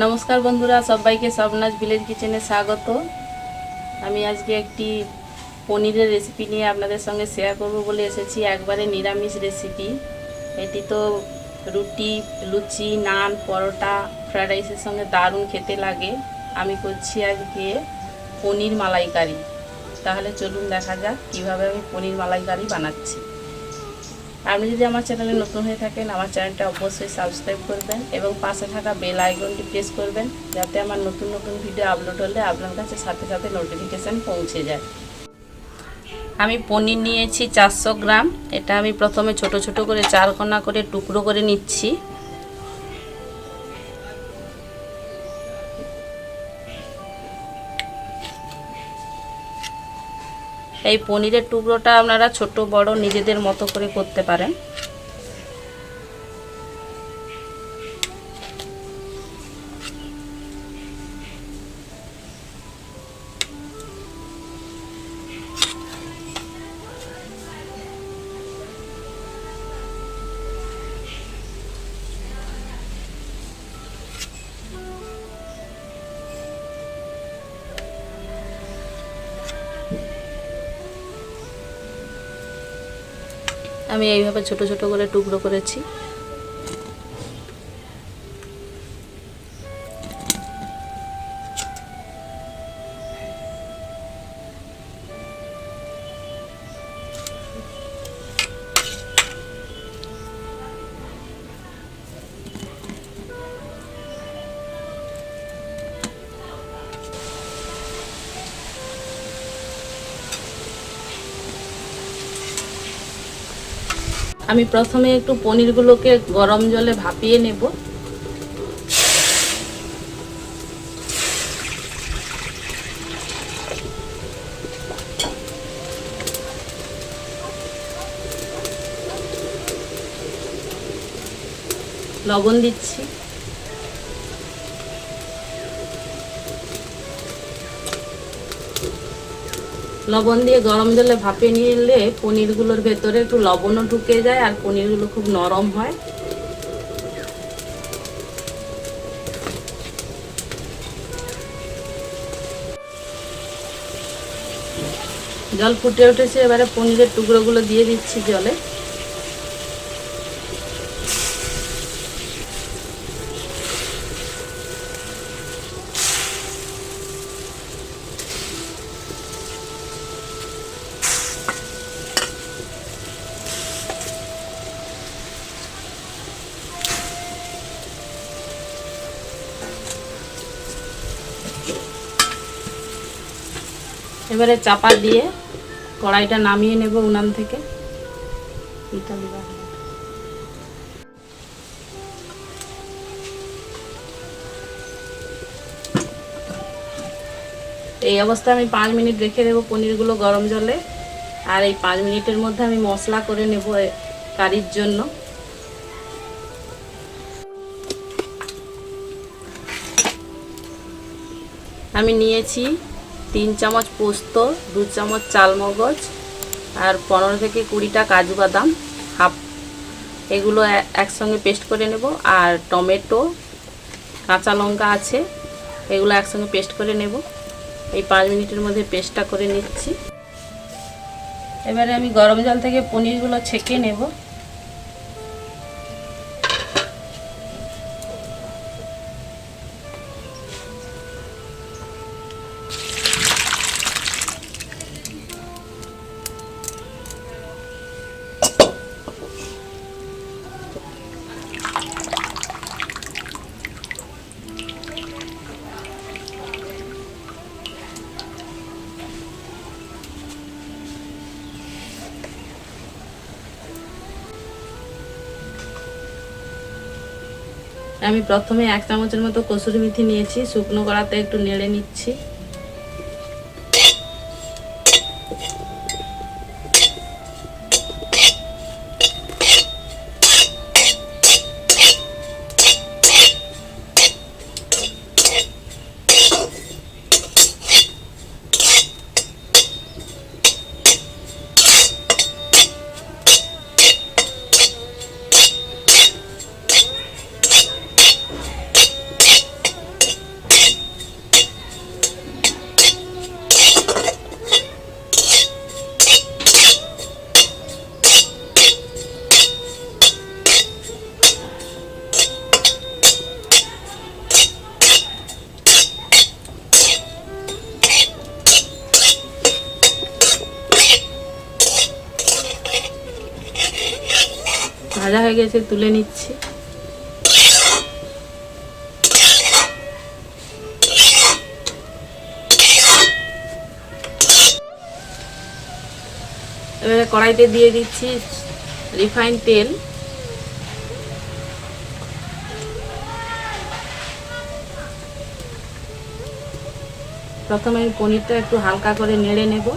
নমস্কার বন্ধুরা, সবাইকে স্বপ্নাস ভিলেজ কিচেনে স্বাগত। আমি আজকে একটি পনিরের রেসিপি নিয়ে আপনাদের সঙ্গে শেয়ার করব বলে এসেছি। একবারে নিরামিষ রেসিপি। এটি তো রুটি, লুচি, নান, পরোটা, ফ্রাইড রাইসের সঙ্গে দারুণ খেতে লাগে। আমি করছি আজকে পনির মালাইকারি। তাহলে চলুন দেখা যাক কীভাবে আমি পনির মালাইকারি বানাচ্ছি। আপনি যদি আমার চ্যানেলে নতুন হয়ে থাকেন, আমার চ্যানেলটা অবশ্যই সাবস্ক্রাইব করবেন এবং পাশে থাকা বেল আইকনটি প্রেস করবেন, যাতে আমার নতুন নতুন ভিডিও আপলোড হলে আপনার কাছে সাথে সাথে নোটিফিকেশান পৌঁছে যায়। আমি পনির নিয়েছি 400 গ্রাম। এটা আমি প্রথমে ছোট ছোট করে 4 কোনা করে টুকরো করে নিচ্ছি। এই পনিরের টুকরোটা আপনারা ছোট বড় নিজেদের মতো করে করতে পারেন। আমি এইভাবে ছোট ছোট করে টুকরো করেছি। আমি প্রথমে একটু পনিরগুলোকে গরম জলে ভাপিয়ে নেব। লবণ দিচ্ছি। লবণ দিয়ে গরম জলে ভাপিয়ে নিলে পনিরগুলোর ভেতরে একটু লবণও ঢুকে যায় আর পনিরগুলো খুব নরম হয়। জল ফুটে উঠেছে, এবারে পনিরের টুকরোগুলো দিয়ে দিচ্ছি জলে। এবারে চাপা দিয়ে কড়াইটা নামিয়ে নেব উনান থেকে। এই অবস্থায় আমি 5 মিনিট রেখে দেবো পনিরগুলো গরম জলে। আর এই 5 মিনিটের মধ্যে আমি মশলা করে নেব কারির জন্য। আমি নিয়েছি 3 চামচ পোস্ত, 2 চামচ চালমগজ আর 15 থেকে 20টা কাজু বাদাম হাফ। এগুলো একসঙ্গে পেস্ট করে নেব। আর টমেটো, কাঁচা লঙ্কা আছে, এগুলো একসঙ্গে পেস্ট করে নেব। এই 5 মিনিটের মধ্যে পেস্টটা করে নিচ্ছি। এবারে আমি গরম জল থেকে পনিরগুলো ছেঁকে নেব। আমি প্রথমে 1 চামচের মতো কসুরি মেথি নিয়েছি, শুকনো কড়াতে একটু নেড়ে নিচ্ছি। ভাজা হয়ে গেছে, তুলে নিচ্ছি। এবারে কড়াইতে দিয়ে দিচ্ছি রিফাইন তেল। প্রথমে আমি পনিরটা একটু হালকা করে নেড়ে নেব।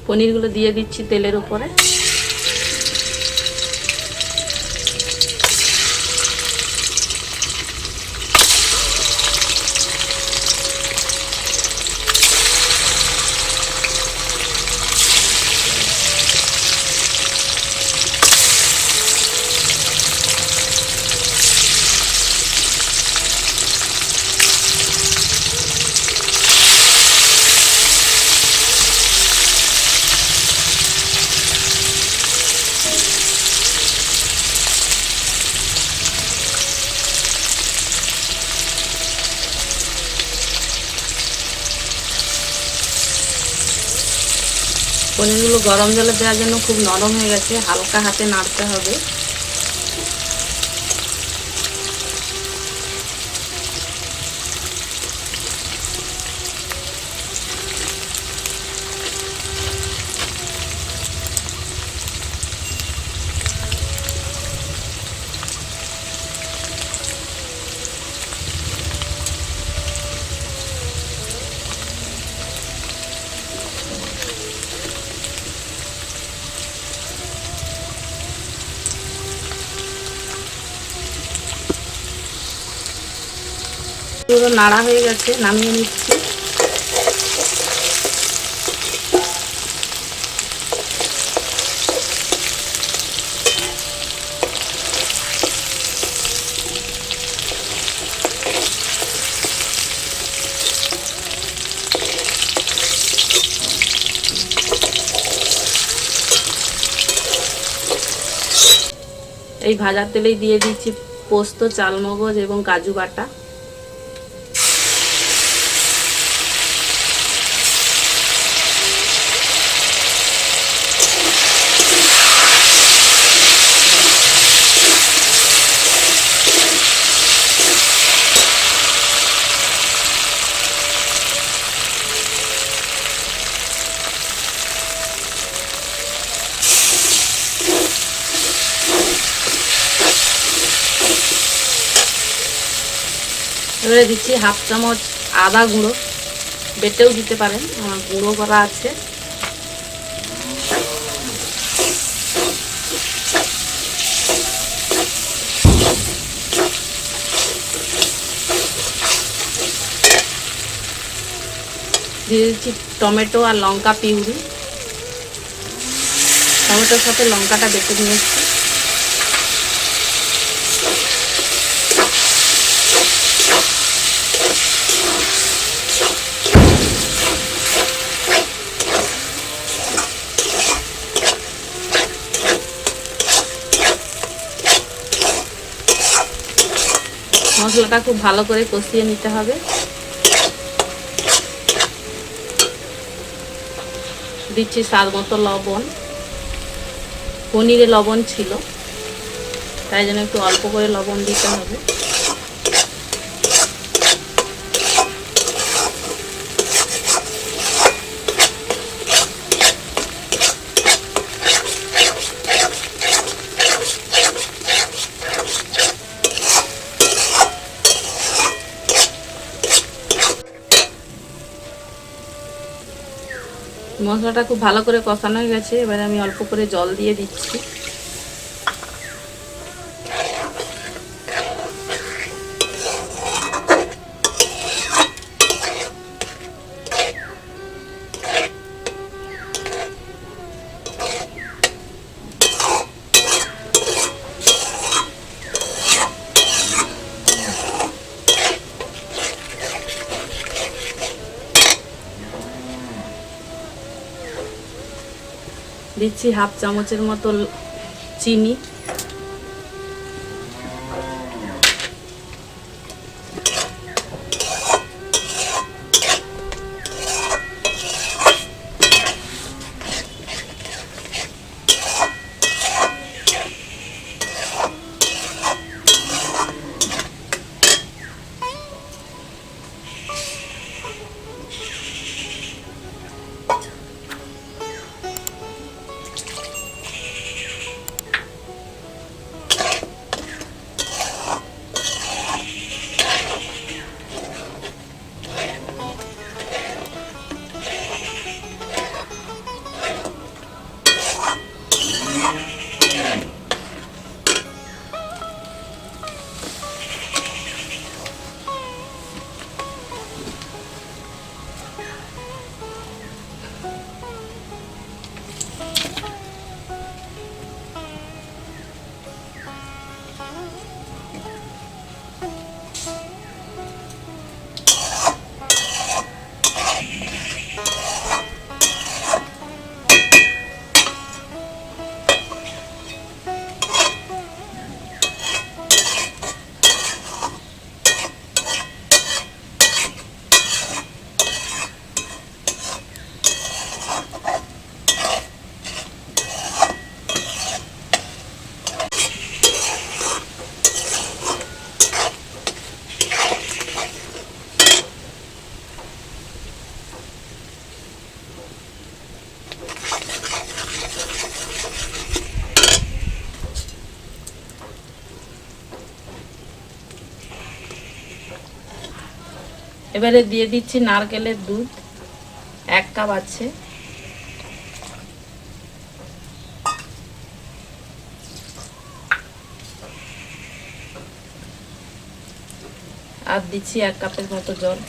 পনিরগুলো দিয়ে দিচ্ছি তেলের উপরে। পনিরগুলো গরম জলে দেওয়ার জন্য খুব নরম হয়ে গেছে, হালকা হাতে নাড়তে হবে। পুরো নাড়া হয়ে গেছে, নামিয়ে নিচ্ছি। এই ভাজা তেলেই দিয়ে দিচ্ছি পোস্ত, চালমগজ এবং কাজু বাটা। এবারে দিচ্ছি হাফ চামচ আদা গুঁড়ো, বেটেও দিতে পারেন, আমার গুঁড়ো করা আছে। দিয়ে দিচ্ছি টমেটো আর লঙ্কা পিউরি। টমেটোর সাথে লঙ্কাটা বেটে নিয়েছি। মশলাটা খুব ভালো করে কষিয়ে নিতে হবে। দিচ্ছি স্বাদ মতো লবণ। পনিরে লবণ ছিল, তাই জন্য একটু অল্প করে লবণ দিতে হবে। মশলাটা খুব ভালো করে কষানো হয়ে গেছে, এবারে আমি অল্প করে জল দিয়ে দিচ্ছি। দিচ্ছি হাফ চামচের মতো চিনি, এবারে দিয়ে দিচ্ছি নারকেলের দুধ, 1 কাপ আছে। আর দিচ্ছি 1 কাপের মতো জল।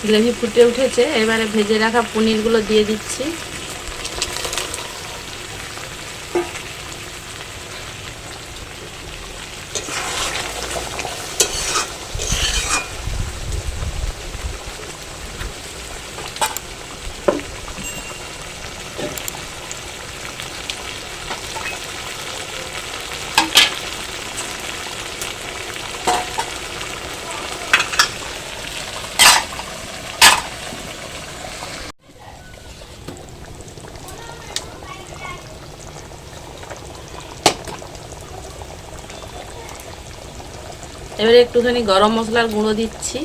গ্রেভি ফুটে উঠেছে, এবারে ভেজে রাখা পনিরগুলো দিয়ে দিচ্ছি। এবারে একটুখানি গরম মশলার গুঁড়ো দিচ্ছি।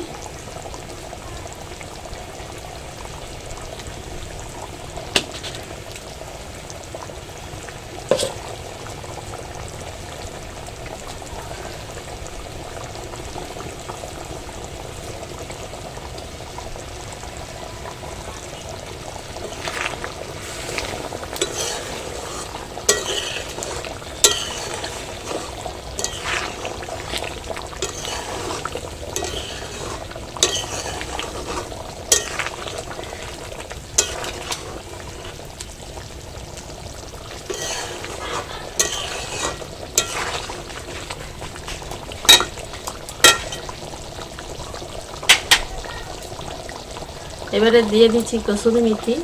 এবারে দিয়ে দিচ্ছি কসুরি মেথি।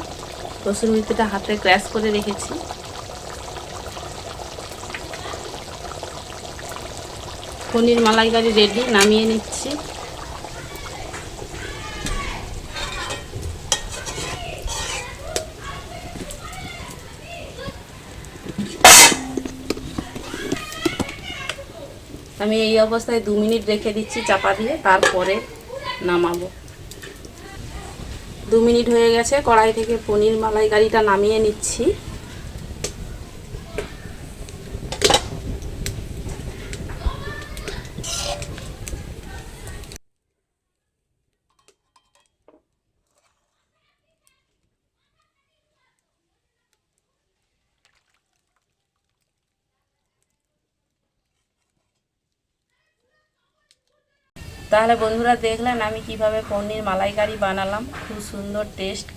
কসুরি মেথিটা হাতে ক্র্যাশ করে রেখেছি। পনির মালাইকারি রেডি, নামিয়ে নিচ্ছি। আমি এই অবস্থায় 2 মিনিট রেখে দিচ্ছি চাপা দিয়ে, তারপরে নামাবো। 2 মিনিট হয়ে গেছে, কড়াই থেকে পনির মালাইকারিটা নামিয়ে নিচ্ছি। তাহলে বন্ধুরা দেখলেন আমি কিভাবে পনির মালাইকারি বানালাম, খুব সুন্দর টেস্ট।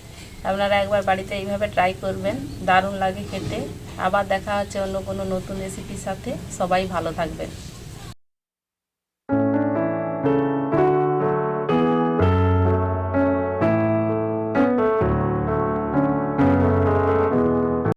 আপনারা একবার বাড়িতে এইভাবে ট্রাই করবেন, দারুণ লাগে খেতে। আবার দেখা হচ্ছে অন্য কোনো নতুন রেসিপির সাথে। সবাই ভালো থাকবেন।